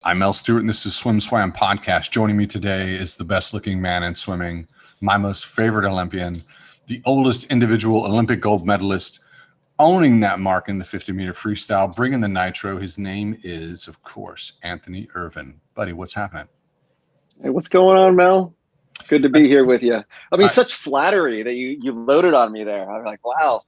I'm Mel Stewart, and this is SwimSwam podcast. Joining me today is the best-looking man in swimming, my most favorite Olympian, the oldest individual Olympic gold medalist, owning that mark in the 50-meter freestyle, bringing the nitro. His name is, of course, Anthony Ervin. Buddy, what's happening? Hey, what's going on, Mel? Good to be here with you. I mean, such flattery that you loaded on me there. I'm like, wow.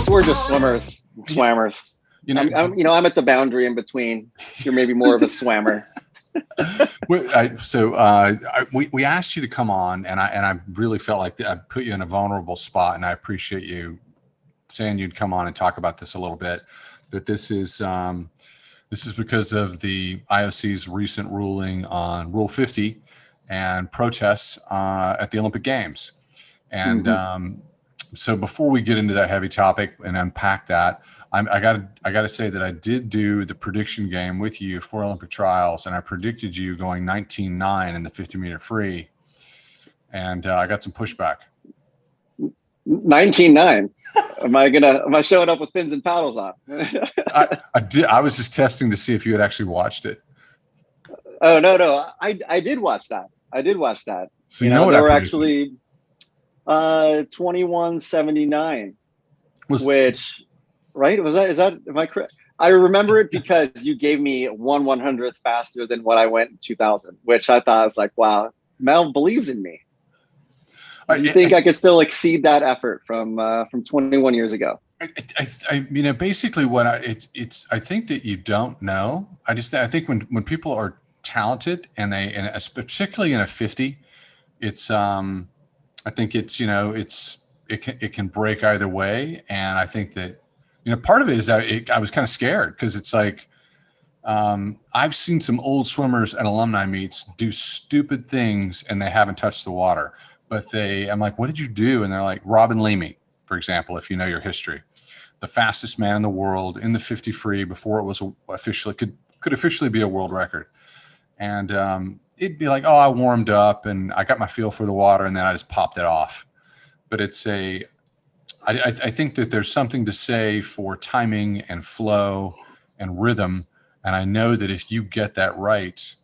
We're just swimmers, swammers. I'm at the boundary in between. You're maybe more of a swammer. We asked you to come on, and I really felt like I put you in a vulnerable spot, and I appreciate you saying you'd come on and talk about this a little bit. But this is because of the IOC's recent ruling on Rule 50 and protests at the Olympic Games, and so before we get into that heavy topic and unpack that, I got to say that I did do the prediction game with you for Olympic trials, and I predicted you going 19.9 in the 50-meter free, and I got some pushback. 19.9. Am I showing up with fins and paddles on? I did. I was just testing to see if you had actually watched it. Oh no, I did watch that. So you know what they I were predicted. actually 21.79, which. Right? Is that, am I correct? I remember it because you gave me 1/100th faster than what I went in 2000, which I thought was like, wow, Mel believes in me. Do you think I could still exceed that effort from 21 years ago? Basically what I think that you don't know. I think when people are talented and particularly in a 50, it's, I think it's, it can break either way. And I think that, part of it is I was kind of scared because it's like, I've seen some old swimmers at alumni meets do stupid things and they haven't touched the water, but I'm like, what did you do? And they're like, Robin Leamy, for example, if you know your history, the fastest man in the world in the 50 free before it was officially could officially be a world record. And it'd be like, oh, I warmed up and I got my feel for the water and then I just popped it off. But I think that there's something to say for timing and flow and rhythm. And I know that if you get that right,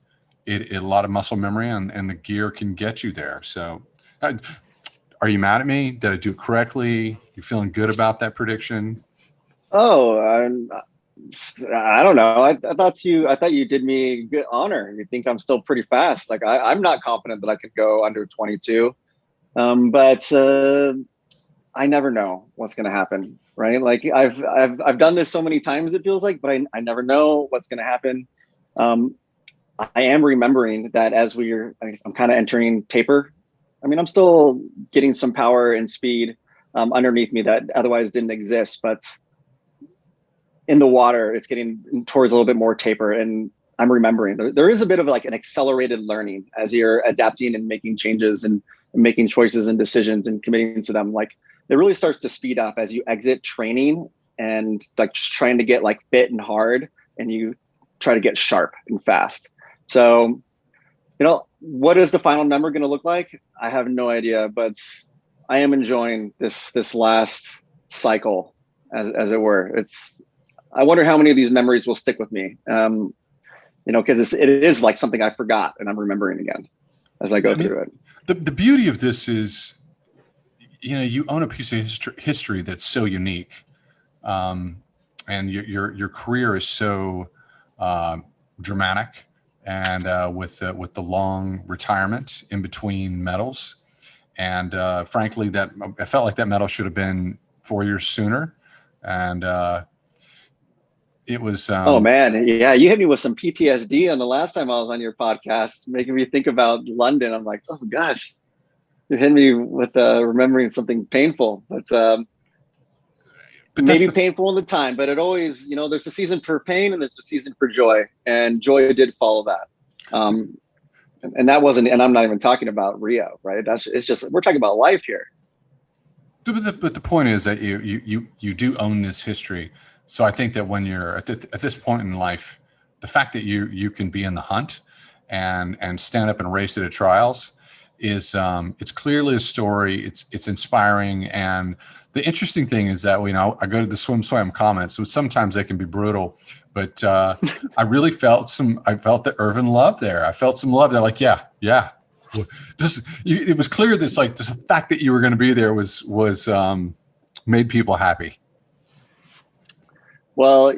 a lot of muscle memory and the gear can get you there. So are you mad at me? Did I do it correctly? You feeling good about that prediction? Oh, I don't know. I thought you did me good honor. You think I'm still pretty fast. Like I'm not confident that I could go under 22. But I never know what's going to happen, right? Like I've done this so many times, it feels like, but I never know what's going to happen. I am remembering that I'm kind of entering taper. I mean, I'm still getting some power and speed underneath me that otherwise didn't exist, but in the water, it's getting towards a little bit more taper. And I'm remembering there is a bit of like an accelerated learning as you're adapting and making changes and making choices and decisions and committing to them. Like, it really starts to speed up as you exit training and like just trying to get like fit and hard, and you try to get sharp and fast. So, what is the final number going to look like? I have no idea, but I am enjoying this last cycle, as it were. I wonder how many of these memories will stick with me. Because it is like something I forgot and I'm remembering again as I go through it. The beauty of this is, you own a piece of history that's so unique, and your career is so dramatic, and with the long retirement in between medals, and frankly, that I felt like that medal should have been 4 years sooner, and it was. Oh man, yeah, you hit me with some PTSD on the last time I was on your podcast, making me think about London. I'm like, oh gosh. You hit me with remembering something painful, but maybe painful in the time. But it always, there's a season for pain and there's a season for joy, and joy did follow that. And that wasn't, and I'm not even talking about Rio, right? It's just, we're talking about life here. But the point is that you do own this history. So I think that when you're at this point in life, the fact that you can be in the hunt and stand up and race it at trials is it's clearly a story. It's inspiring. And the interesting thing is that I go to the SwimSwam comments, so sometimes they can be brutal, but I really felt the Ervin love there. I felt some love there. Like, yeah. It was clear this, like, the fact that you were going to be there was made people happy. Well,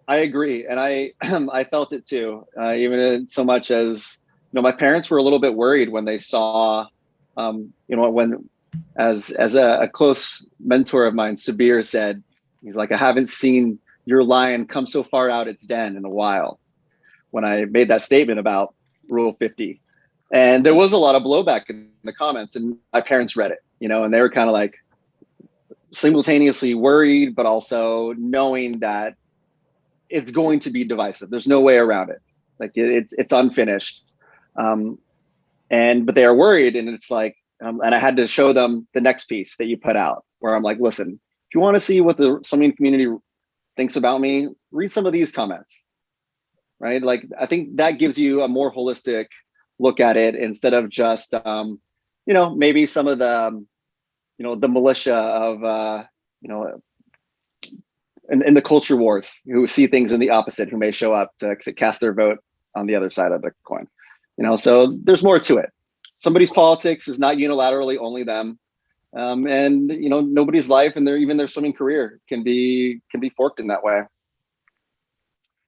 I agree, and I I felt it too. Even so much as my parents were a little bit worried when they saw, when as a close mentor of mine, Sabir, said, he's like, I haven't seen your lion come so far out its den in a while. When I made that statement about Rule 50. And there was a lot of blowback in the comments, and my parents read it, and they were kind of like simultaneously worried, but also knowing that it's going to be divisive. There's no way around it. Like it's unfinished. But they are worried, and it's like, and I had to show them the next piece that you put out, where I'm like, listen, if you want to see what the swimming community thinks about me, read some of these comments, right? Like, I think that gives you a more holistic look at it, instead of just maybe some of the the militia of in the culture wars, who see things in the opposite, who may show up to cast their vote on the other side of the coin. So there's more to it. Somebody's politics is not unilaterally only them, and nobody's life and even their swimming career can be forked in that way.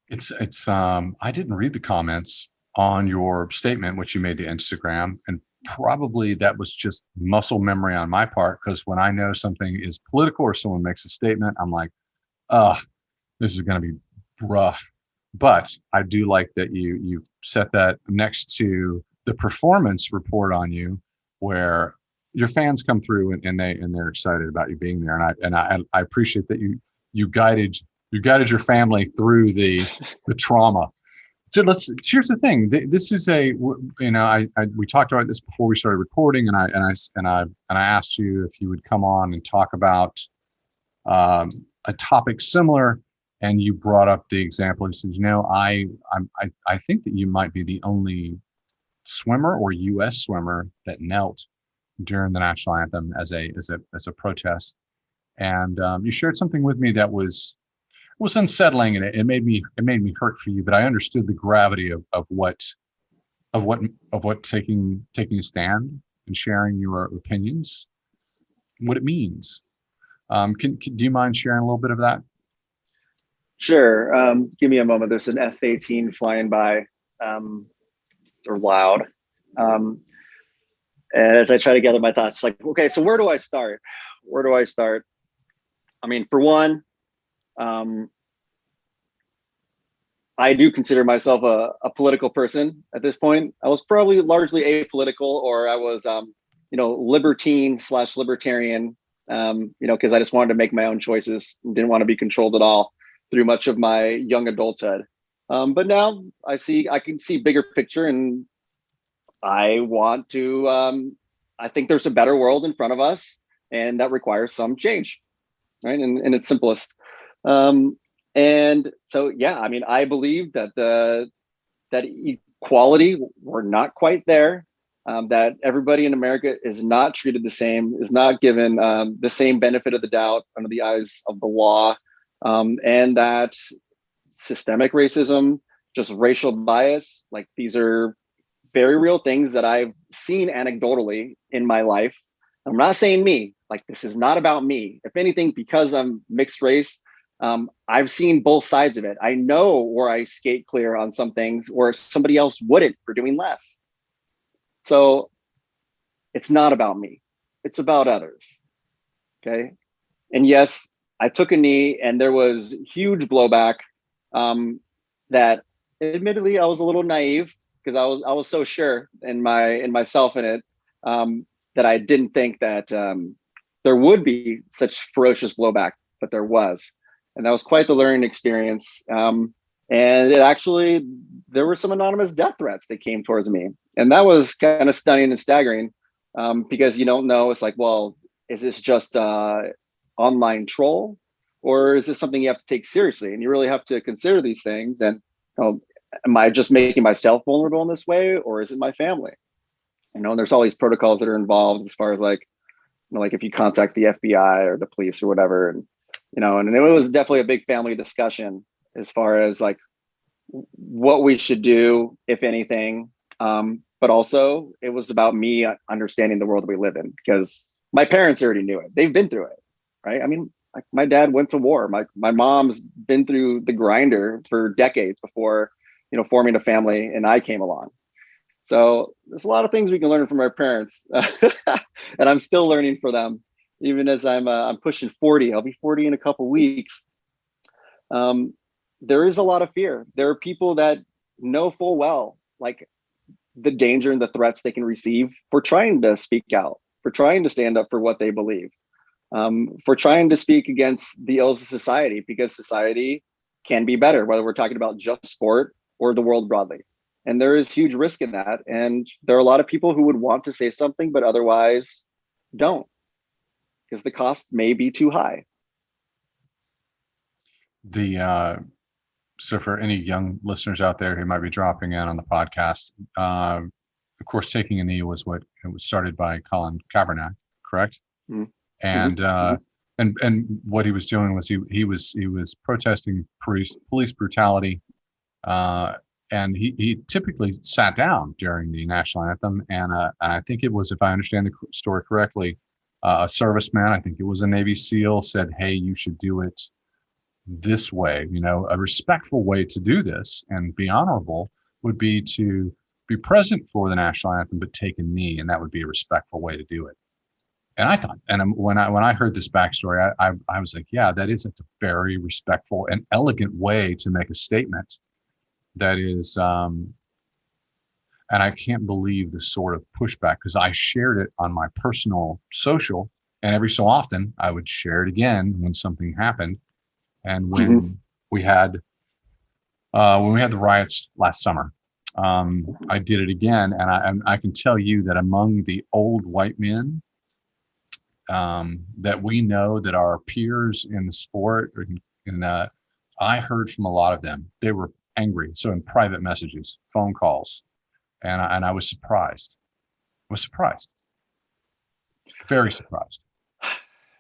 It's I didn't read the comments on your statement, which you made to Instagram, and probably that was just muscle memory on my part, because when I know something is political or someone makes a statement, I'm like, this is going to be rough. But I do like that you've set that next to the performance report on you, where your fans come through and they're excited about you being there, and I appreciate that you guided your family through the trauma. So here's the thing. This is we talked about this before we started recording, and I asked you if you would come on and talk about a topic similar, and you brought up the example. You said, I think that you might be the only swimmer or U.S. swimmer that knelt during the national anthem as a protest, and you shared something with me that was unsettling, and it made me hurt for you, but I understood the gravity of what taking a stand and sharing your opinions, what it means. Do you mind sharing a little bit of that? Sure. Give me a moment. There's an F-18 flying by. They're loud. And as I try to gather my thoughts, it's like, okay, so where do I start? I mean, for one, I do consider myself a political person at this point. I was probably largely apolitical, or I was, libertine/libertarian, because I just wanted to make my own choices and didn't want to be controlled at all through much of my young adulthood. But now I can see bigger picture, and I want to, I think there's a better world in front of us, and that requires some change, right? In its simplest. And so, yeah, I mean, I believe that that equality, we're not quite there, that everybody in America is not treated the same, is not given the same benefit of the doubt under the eyes of the law, and that systemic racism, just racial bias, like, these are very real things that I've seen anecdotally in my life. I'm not saying me, like, this is not about me. If anything, because I'm mixed race, I've seen both sides of it. I know where I skate clear on some things where somebody else wouldn't for doing less. So it's not about me. It's about others. Okay. And yes, I took a knee, and there was huge blowback, that admittedly I was a little naive, because I was so sure in myself in it, that I didn't think that there would be such ferocious blowback, but there was. And that was quite the learning experience. And it actually, there were some anonymous death threats that came towards me. And that was kind of stunning and staggering, because you don't know. It's like, well, is this just online troll, or is this something you have to take seriously? And you really have to consider these things. And am I just making myself vulnerable in this way, or is it my family? And there's all these protocols that are involved as far as like, like if you contact the FBI or the police or whatever, and it was definitely a big family discussion as far as like what we should do, if anything. But also it was about me understanding the world that we live in, because my parents already knew it. They've been through it, right? I mean, like my dad went to war. My mom's been through the grinder for decades before, forming a family, and I came along. So there's a lot of things we can learn from our parents, and I'm still learning from them, even as I'm pushing 40. I'll be 40 in a couple weeks. There is a lot of fear. There are people that know full well, like the danger and the threats they can receive for trying to speak out, for trying to stand up for what they believe, for trying to speak against the ills of society, because society can be better, whether we're talking about just sport or the world broadly. And there is huge risk in that. And there are a lot of people who would want to say something, but otherwise don't, because the cost may be too high. So for any young listeners out there who might be dropping in on the podcast, of course, Taking a Knee was it was started by Colin Kaepernick, correct? Mm-hmm. And what he was doing was he was protesting police brutality, and he typically sat down during the national anthem. And I think it was, if I understand the story correctly, a serviceman, I think it was a Navy SEAL, said, "Hey, you should do it this way." A respectful way to do this and be honorable would be to be present for the national anthem, but take a knee, and that would be a respectful way to do it. And I thought, and when I heard this backstory, I was like, yeah, it's a very respectful and elegant way to make a statement. That is, and I can't believe the sort of pushback, because I shared it on my personal social, and every so often I would share it again when something happened. And when we had the riots last summer, I did it again, and I can tell you that among the old white men that we know, that are peers in the sport, I heard from a lot of them. They were angry. So in private messages, phone calls, and I was surprised. Very surprised.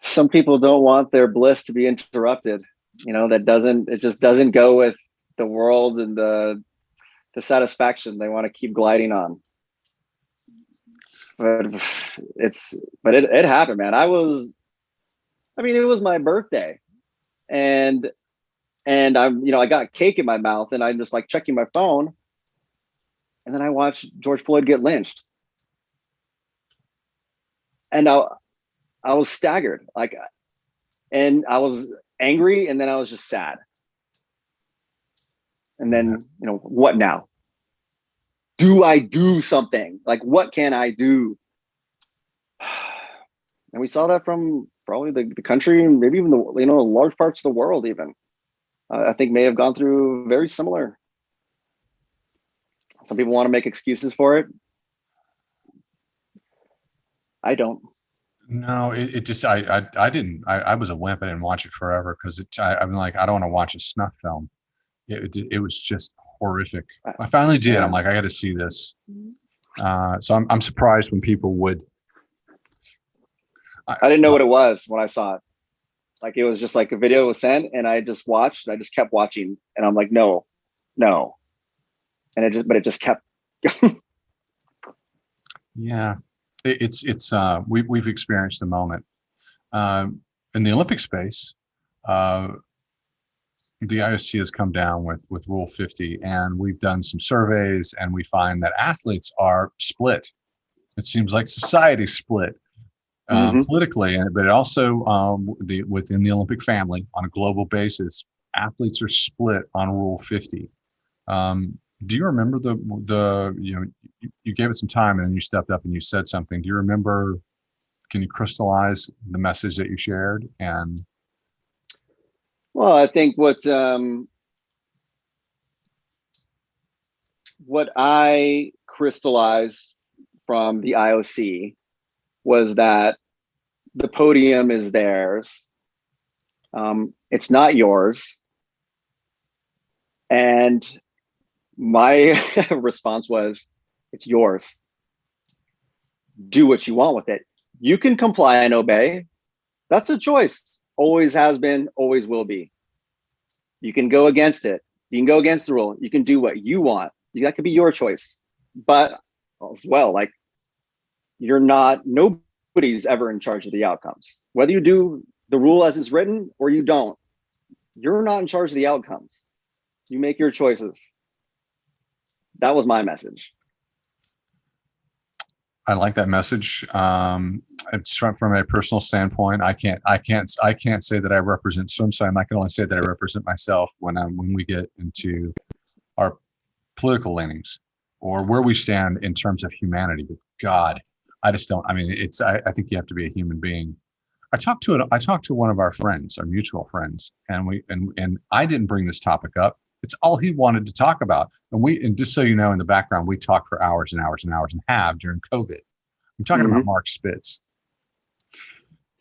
Some people don't want their bliss to be interrupted. It just doesn't go with the world and the satisfaction they want to keep gliding on. But it happened, man. It was my birthday, and I got cake in my mouth, and I'm just like checking my phone, and then I watched George Floyd get lynched, and I was staggered, and I was angry, and then I was just sad. And then, what now? Do I do something? Like, what can I do? And we saw that from probably the country, and maybe even the large parts of the world even. I think may have gone through very similar. Some people want to make excuses for it. I don't. No, it just, I didn't, I was a wimp. I didn't watch it forever, because I'm like, I don't want to watch a snuff film. It was just horrific. I finally did. Yeah. I'm like, I got to see this. So I'm surprised when people would. I didn't know what it was when I saw it. Like, it was just like a video was sent, and I just watched. I just kept watching, and I'm like, no, and it just kept. Yeah, we've experienced a moment in the Olympic space. The IOC has come down with Rule 50, and we've done some surveys, and we find that athletes are split. It seems like society's split. Politically, but it also within the Olympic family on a global basis, athletes are split on Rule 50. Do you remember you gave it some time, and then you stepped up and you said something. Do you remember? Can you crystallize the message that you shared? And well, I think what I crystallized from the IOC was that the podium is theirs. It's not yours. And my response was, it's yours. Do what you want with it. You can comply and obey. That's a choice. Always has been, always will be. You can go against it. You can go against the rule. You can do what you want. That could be your choice. But as well, like, nobody's ever in charge of the outcomes. Whether you do the rule as it's written or you don't, you're not in charge of the outcomes. You make your choices. That was my message. I like that message. It's from a personal standpoint. I can't say that I represent SwimSwam. I can only say that I represent myself when we get into our political leanings or where we stand in terms of humanity. But God, I just don't. I mean, I think you have to be a human being. I talked to one of our friends, our mutual friends, and I didn't bring this topic up. It's all he wanted to talk about. And just so you know, in the background, we talked for hours and hours and hours and have during COVID. I'm talking about Mark Spitz.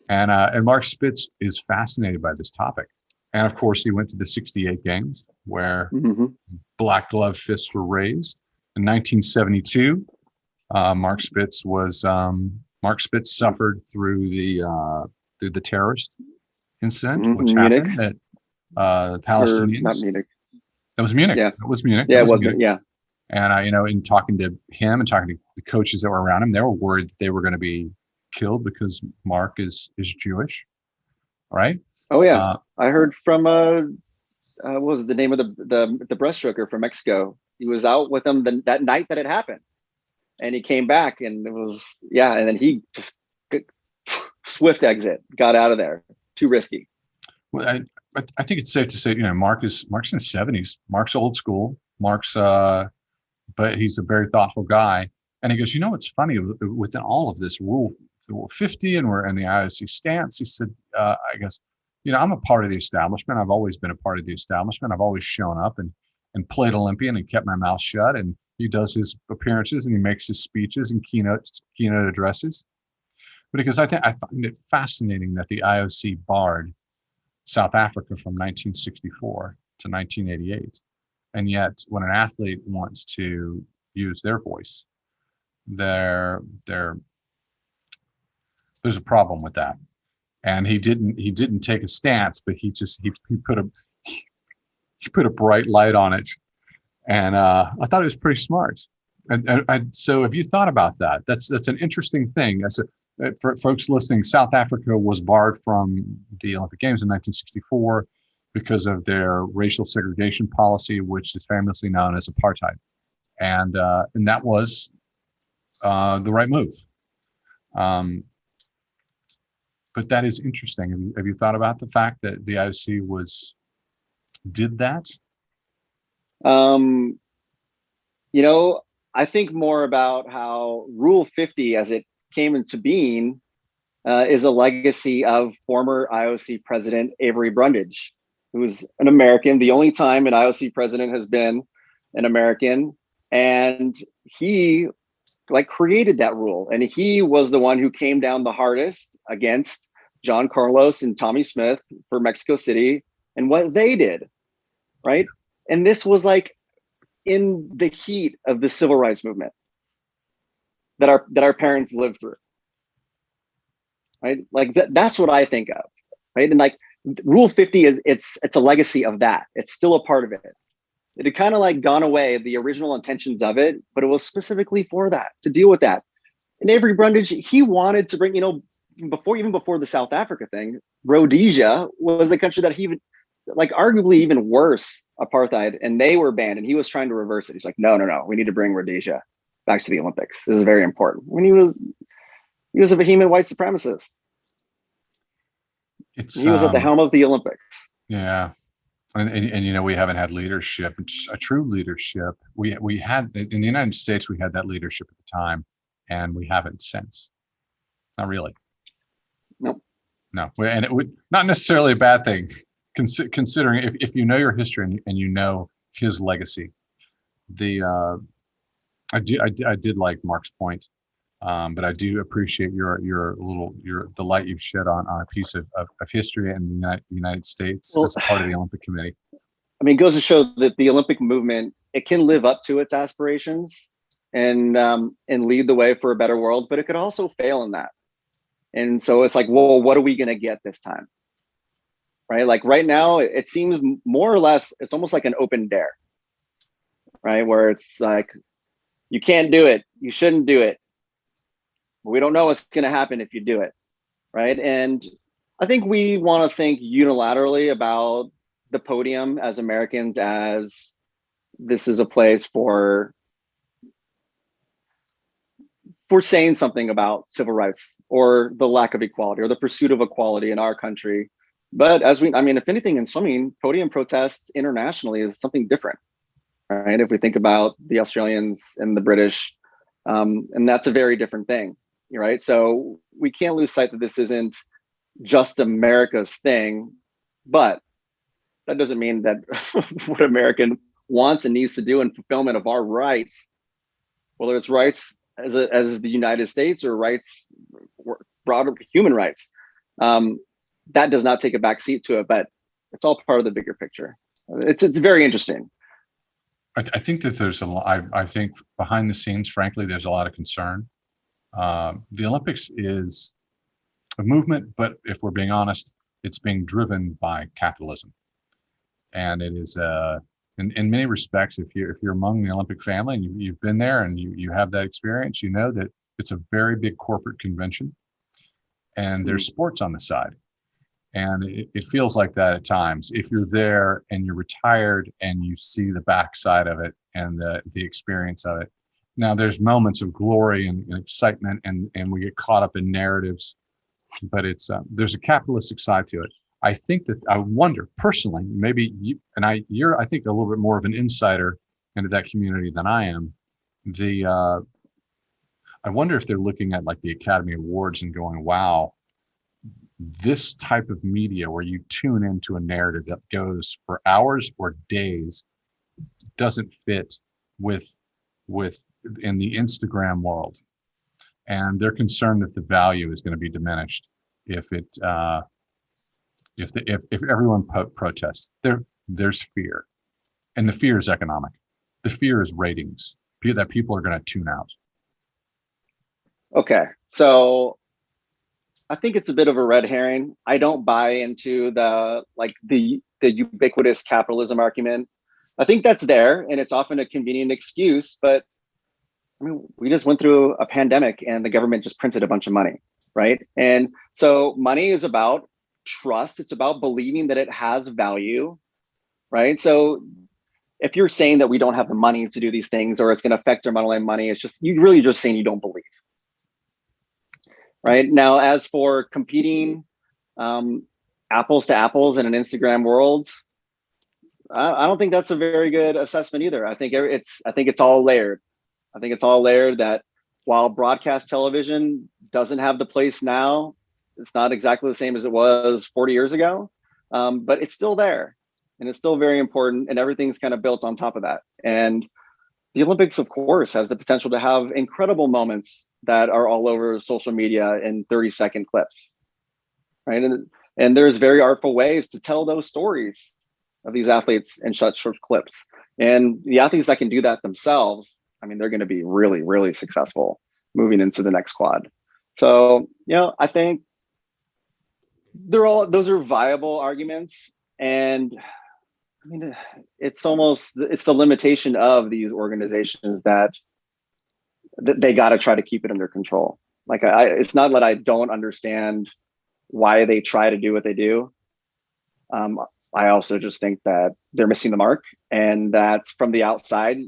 And Mark Spitz is fascinated by this topic. And of course, he went to the 68 games where black glove fists were raised. In 1972, Mark Spitz suffered through the terrorist incident, which happened at Palestinians. Not Munich. That was Munich. Yeah. That was Munich. Yeah, that was it was Munich. Yeah. And in talking to him and talking to the coaches that were around him, they were worried that they were going to be killed because Mark is Jewish, right? Oh yeah, I heard from what was the name of the breaststroker from Mexico? He was out with them that night that it happened, and he came back, and it was and then he just swift exit, got out of there. Too risky. Well, I think it's safe to say, Mark's in his 70s. Mark's old school. Mark's but he's a very thoughtful guy. And he goes, what's funny within all of this rule 50 and we're in the IOC stance. He said, I guess, I'm a part of the establishment. I've always been a part of the establishment. I've always shown up and played Olympian and kept my mouth shut. And he does his appearances and he makes his speeches and keynote addresses. But because I find it fascinating that the IOC barred South Africa from 1964 to 1988. And yet when an athlete wants to use their voice, there's a problem with that. And he didn't take a stance, but he put a bright light on it. And I thought it was pretty smart. And so have you thought about that? That's an interesting thing. For folks listening, South Africa was barred from the Olympic Games in 1964 because of their racial segregation policy, which is famously known as apartheid. And that was the right move. But that is interesting. Have you thought about the fact that the IOC did that? I think more about how Rule 50, as it came into being, is a legacy of former IOC president Avery Brundage, who was an American. The only time an IOC president has been an American, and he created that rule, and he was the one who came down the hardest against John Carlos and Tommy Smith for Mexico City and what they did, right? And this was in the heat of the civil rights movement that our parents lived through, right? That's what I think of, right? And Rule 50 is it's a legacy of that. It's still a part of it. It had kind of gone away, the original intentions of it, but it was specifically for that, to deal with that. And Avery Brundage, he wanted to bring, even before the South Africa thing, Rhodesia was a country that he would arguably even worse apartheid, and they were banned, and he was trying to reverse it. He's like, no, we need to bring Rhodesia back to the Olympics. This is very important. When he was a vehement white supremacist. He was at the helm of the Olympics. Yeah. And we haven't had leadership, a true leadership. We had in the United States, we had that leadership at the time, and we haven't since. Not really. Nope. No, and it would not necessarily a bad thing, considering if you know your history and you know his legacy. I did like Mark's point. But I do appreciate the light you've shed on a piece of history in the United States Well, as a part of the Olympic Committee. I mean, it goes to show that the Olympic movement, it can live up to its aspirations and lead the way for a better world, but it could also fail in that. And so it's like, well, what are we going to get this time? Right? Like right now, it seems more or less, it's almost like an open dare, right? Where it's like, you can't do it. You shouldn't do it. We don't know what's going to happen if you do it, right? And I think we want to think unilaterally about the podium as Americans, as this is a place for saying something about civil rights or the lack of equality or the pursuit of equality in our country. But I mean, if anything, in swimming, podium protests internationally is something different, right? If we think about the Australians and the British, and that's a very different thing, right? So we can't lose sight that this isn't just America's thing, but that doesn't mean that what American wants and needs to do in fulfillment of our rights, whether it's rights as the United States or rights, broader human rights, that does not take a back seat to it, but it's all part of the bigger picture. It's very interesting. I think that there's I think behind the scenes, frankly, there's a lot of concern. The Olympics is a movement, but if we're being honest, it's being driven by capitalism. And it is, in many respects, if you're among the Olympic family and you've been there and you have that experience, you know that it's a very big corporate convention, and there's sports on the side. And it feels like that at times. If you're there and you're retired and you see the backside of it and the experience of it. Now, there's moments of glory and excitement, and we get caught up in narratives, but there's a capitalistic side to it. I think that I wonder personally, maybe you're I think a little bit more of an insider into that community than I am. I wonder if they're looking at like the Academy Awards and going, wow, this type of media where you tune into a narrative that goes for hours or days doesn't fit with in the Instagram world, and they're concerned that the value is going to be diminished if everyone protests. There's fear, and the fear is economic. The fear is ratings, that people are going to tune out. Okay, so I think it's a bit of a red herring. I don't buy into the ubiquitous capitalism argument. I think that's there, and it's often a convenient excuse, but I mean, we just went through a pandemic and the government just printed a bunch of money, right? And so money is about trust. It's about believing that it has value, right? So if you're saying that we don't have the money to do these things or it's going to affect our money, it's just, you really just saying you don't believe. Right now, as for competing apples to apples in an Instagram world, I don't think that's a very good assessment either. I think it's all layered. I think it's all layered that while broadcast television doesn't have the place now, it's not exactly the same as it was 40 years ago, but it's still there and it's still very important, and everything's kind of built on top of that. And the Olympics, of course, has the potential to have incredible moments that are all over social media in 30-second clips, right? And there's very artful ways to tell those stories of these athletes in such short clips. And the athletes that can do that themselves, I mean, they're going to be really, really successful moving into the next quad. So, I think those are viable arguments. And I mean, it's the limitation of these organizations that they got to try to keep it under control. Like it's not that I don't understand why they try to do what they do. I also just think that they're missing the mark, and that's from the outside.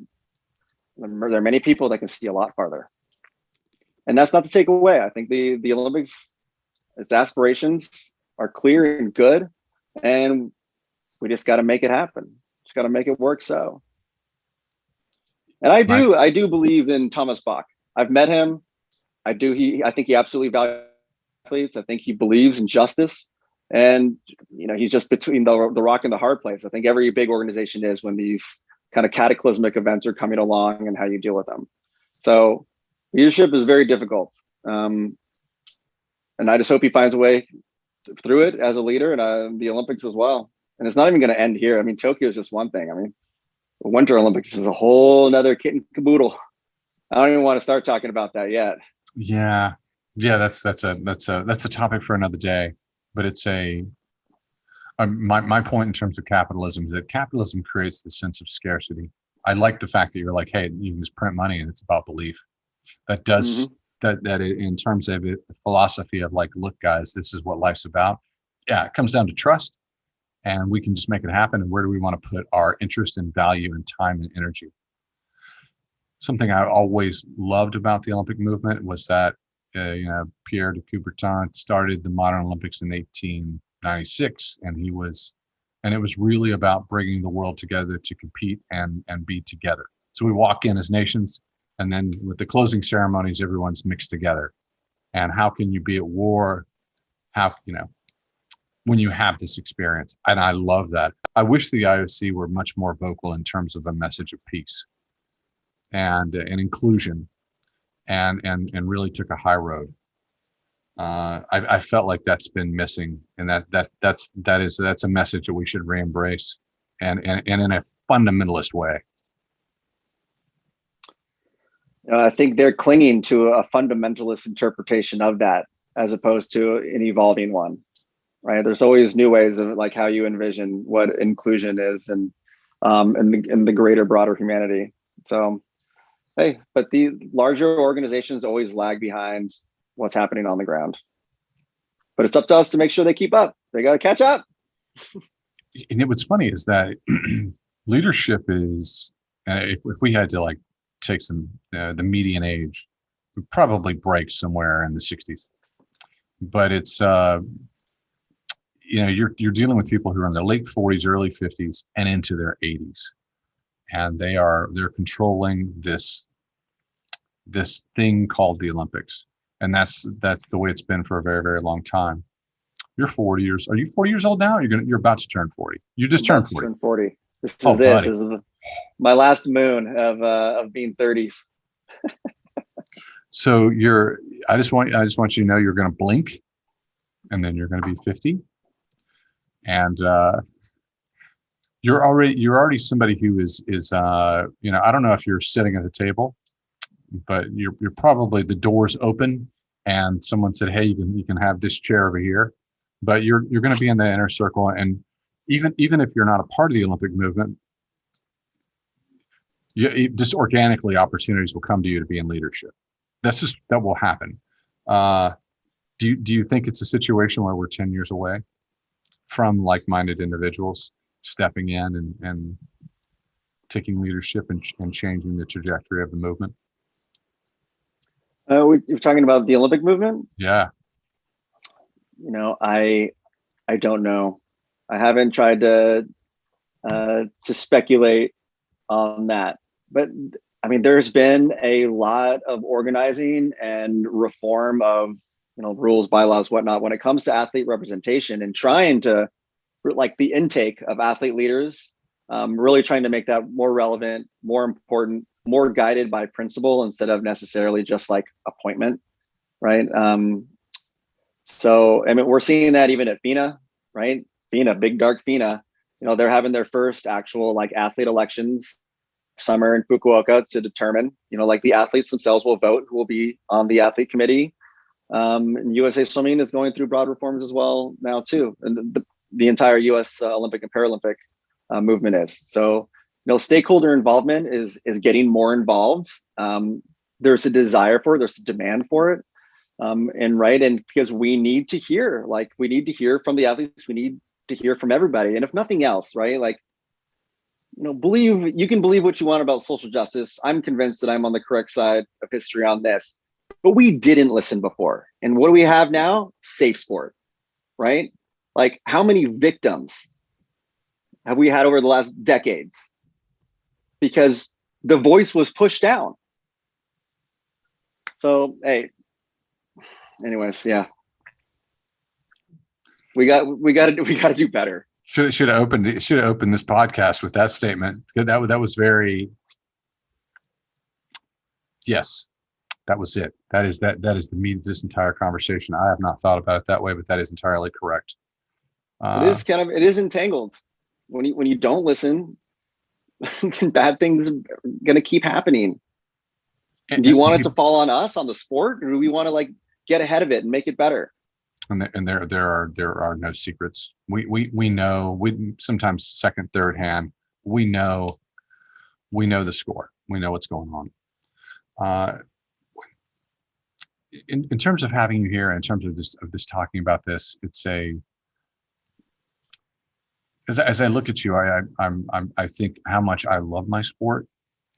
There are many people that can see a lot farther, and that's not to take away. I think the Olympics, its aspirations are clear and good, and we just got to make it happen. Just got to make it work. So, and I do believe in Thomas Bach. I've met him. I think he absolutely values athletes. I think he believes in justice, and he's just between the rock and the hard place. I think every big organization is when these kind of cataclysmic events are coming along and how you deal with them. So, Leadership is very difficult. And I just hope he finds a way through it as a leader, and the Olympics as well. And it's not even going to end here. I mean, Tokyo is just one thing. I mean, the Winter Olympics is a whole nother kit and caboodle. I don't even want to start talking about that yet. Yeah. That's a topic for another day. But it's my point in terms of capitalism is that capitalism creates the sense of scarcity. I like the fact that you're like, hey, you can just print money and it's about belief. That does that in terms of it, the philosophy of like, look, guys, this is what life's about. Yeah, it comes down to trust, and we can just make it happen. And where do we want to put our interest and value and time and energy? Something I always loved about the Olympic movement was that Pierre de Coubertin started the modern Olympics in 1896, and it was really about bringing the world together to compete and be together. So we walk in as nations, and then with the closing ceremonies, everyone's mixed together. And how can you be at war? When you have this experience? And I love that. I wish the IOC were much more vocal in terms of a message of peace and inclusion, and really took a high road. I felt like that's been missing, and that's a message that we should re-embrace, and in a fundamentalist way. I think they're clinging to a fundamentalist interpretation of that as opposed to an evolving one, right? There's always new ways of like how you envision what inclusion is, and in the greater, broader humanity. So, hey, but the larger organizations always lag behind what's happening on the ground. But it's up to us to make sure they keep up. They got to catch up. And what's funny is that leadership is, if we had to like take some, the median age would probably break somewhere in the 60s. But it's, you're dealing with people who are in their late 40s, early 50s, and into their 80s, and they're controlling this thing called the Olympics, and that's the way it's been for a very, very long time. You're 40 years. Are you 40 years old now? You're about to turn 40. You just turned 40. Turn 40. This is buddy. This is my last moon of being 30s. So I just want you to know you're going to blink, and then you're going to be 50, and you're already somebody who is I don't know if you're sitting at the table, but you're probably, the door's open and someone said, hey, you can have this chair over here, but you're going to be in the inner circle. And even if you're not a part of the Olympic movement, just organically opportunities will come to you to be in leadership. That will happen. Do you think it's a situation where we're 10 years away from like-minded individuals stepping in and taking leadership and changing the trajectory of the movement? We're talking about the Olympic movement? Yeah. I don't know. I haven't tried to speculate on that. But I mean, there's been a lot of organizing and reform of, rules, bylaws, whatnot, when it comes to athlete representation and trying to, like, the intake of athlete leaders, really trying to make that more relevant, more important, more guided by principle instead of necessarily just like appointment, right? So, I mean, we're seeing that even at FINA, right? FINA, big dark FINA, they're having their first actual like athlete elections summer in Fukuoka to determine, like the athletes themselves will vote who will be on the athlete committee. And USA Swimming is going through broad reforms as well now too. And the entire US Olympic and Paralympic movement is. So, stakeholder involvement is getting more involved. There's a desire for it, there's a demand for it. And because we need to hear from the athletes, we need to hear from everybody. And if nothing else, right, like, you can believe what you want about social justice. I'm convinced that I'm on the correct side of history on this, but we didn't listen before. And what do we have now? Safe sport, right? Like, how many victims have we had over the last decades? Because the voice was pushed down. So, hey, anyways, yeah, we got to do better. Should have opened this podcast with that statement. That was very, yes, That was it. That is the meat of this entire conversation. I have not thought about it that way, but that is entirely correct. It is entangled. When you don't listen, bad things are gonna keep happening. Do you want it to fall on us, on the sport, or do we want to like get ahead of it and make it better? And there are no secrets. We know, we sometimes second, third hand, we know the score. We know what's going on. In terms of having you here, in terms of this talking about this, it's as I look at you, I think how much I love my sport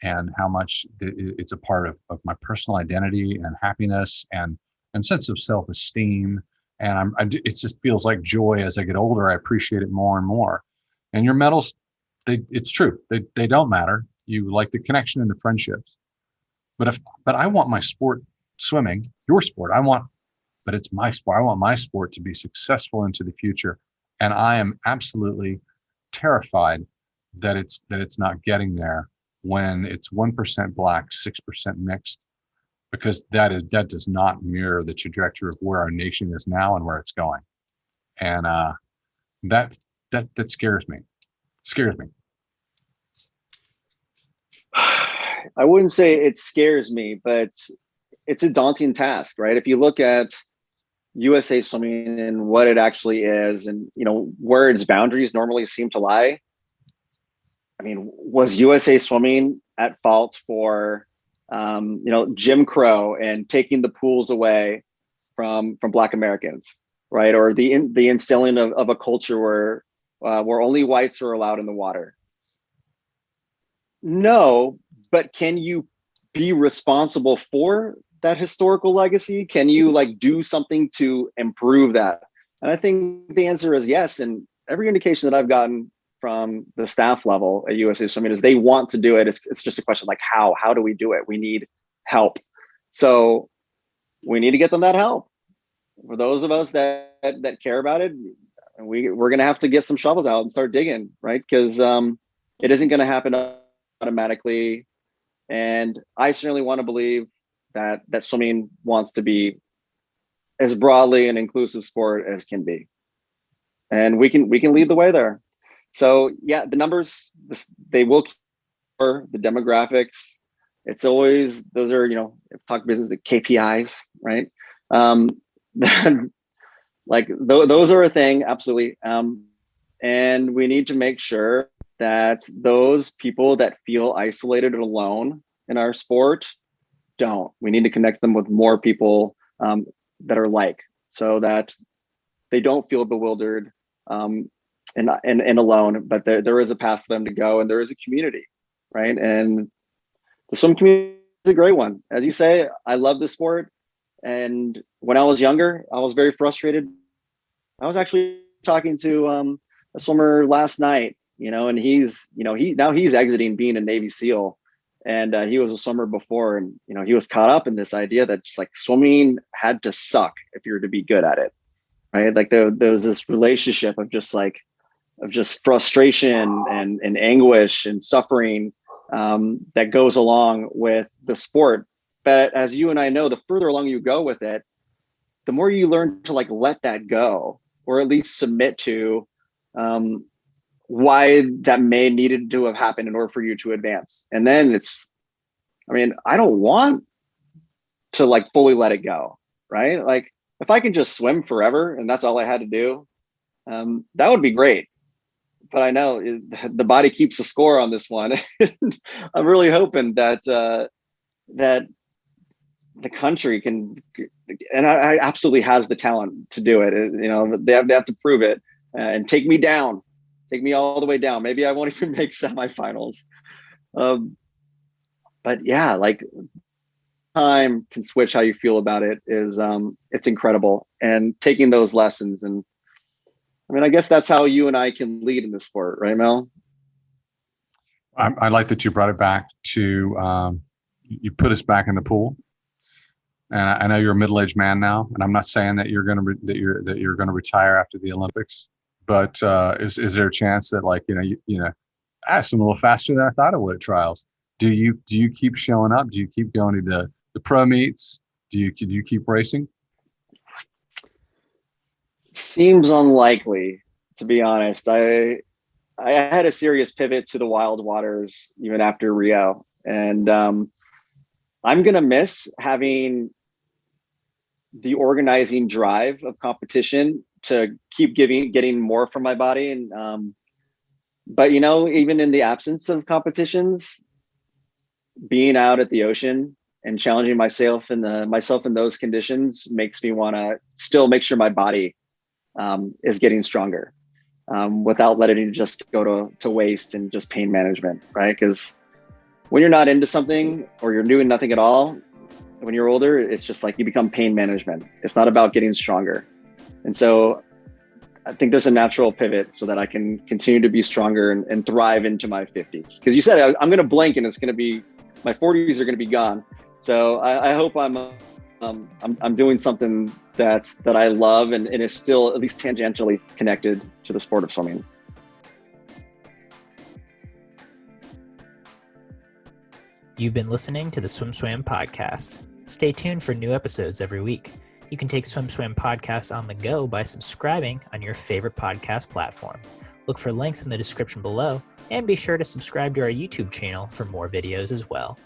and how much it's a part of my personal identity and happiness and sense of self-esteem. And it just feels like joy as I get older. I appreciate it more and more. And your medals, it's true. They don't matter. You like the connection and the friendships. But I want my sport, swimming, your sport. But it's my sport. I want my sport to be successful into the future. And I am absolutely terrified that it's not getting there when it's 1% black, 6% mixed, because that does not mirror the trajectory of where our nation is now and where it's going. And that scares me. I wouldn't say it scares me, but it's a daunting task, right? If you look at USA Swimming and what it actually is, and where its boundaries normally seem to lie. I mean, was USA Swimming at fault for Jim Crow and taking the pools away from Black Americans, right? Or the instilling of a culture where only whites are allowed in the water? No, but can you be responsible for that historical legacy? Can you do something to improve that? And I think the answer is yes. And every indication that I've gotten from the staff level at USA Swimming is they want to do it. It's just a question how do we do it? We need help. So we need to get them that help. For those of us that care about it, we're gonna have to get some shovels out and start digging, right? Because it isn't gonna happen automatically. And I certainly want to believe that swimming wants to be as broadly an inclusive sport as can be, and we can lead the way there. So yeah, the numbers, they will cover the demographics. It's always, those are, talk business, the KPIs, right? Those are a thing, absolutely. And we need to make sure that those people that feel isolated and alone in our sport don't. We need to connect them with more people that are so that they don't feel bewildered and alone, but there is a path for them to go, and there is a community, right? And the swim community is a great one. As you say, I love the sport. And when I was younger, I was very frustrated. I was actually talking to a swimmer last night, and he's exiting being a Navy SEAL. And he was a swimmer before, and he was caught up in this idea that just swimming had to suck if you were to be good at it, right? There was this relationship of just frustration and anguish and suffering that goes along with the sport. But as you and I know, the further along you go with it, the more you learn to let that go, or at least submit to why that may needed to have happened in order for you to advance. And then I don't want to fully let it go, right? If I can just swim forever and that's all I had to do, that would be great. But I know the body keeps a score on this one. I'm really hoping that that the country can, and I absolutely has the talent to do it. They have to prove it and take me all the way down. Maybe I won't even make semifinals. But yeah, time can switch how you feel about it. It's incredible. And taking those lessons, and I guess that's how you and I can lead in the sport, right, Mel? I like that you brought it back to you put us back in the pool. And I know you're a middle-aged man now, and I'm not saying that you're going to retire after the Olympics. But is there a chance that I'm a little faster than I thought I would at trials? Do you keep showing up? Do you keep going to The pro meets, do you keep racing? Seems unlikely, to be honest. I had a serious pivot to the wild waters even after Rio, and I'm gonna miss having the organizing drive of competition to keep getting more from my body. And but even in the absence of competitions, being out at the ocean and challenging myself in those conditions makes me want to still make sure my body is getting stronger, without letting it just go to waste and just pain management, right? Because when you're not into something or you're doing nothing at all, when you're older, it's just like you become pain management. It's not about getting stronger. And so I think there's a natural pivot so that I can continue to be stronger and thrive into my 50s. Because you said I'm going to blink and it's going to be, my 40s are going to be gone. So I hope I'm doing something that I love and is still at least tangentially connected to the sport of swimming. You've been listening to the SwimSwam podcast. Stay tuned for new episodes every week. You can take SwimSwam podcast on the go by subscribing on your favorite podcast platform. Look for links in the description below, and be sure to subscribe to our YouTube channel for more videos as well.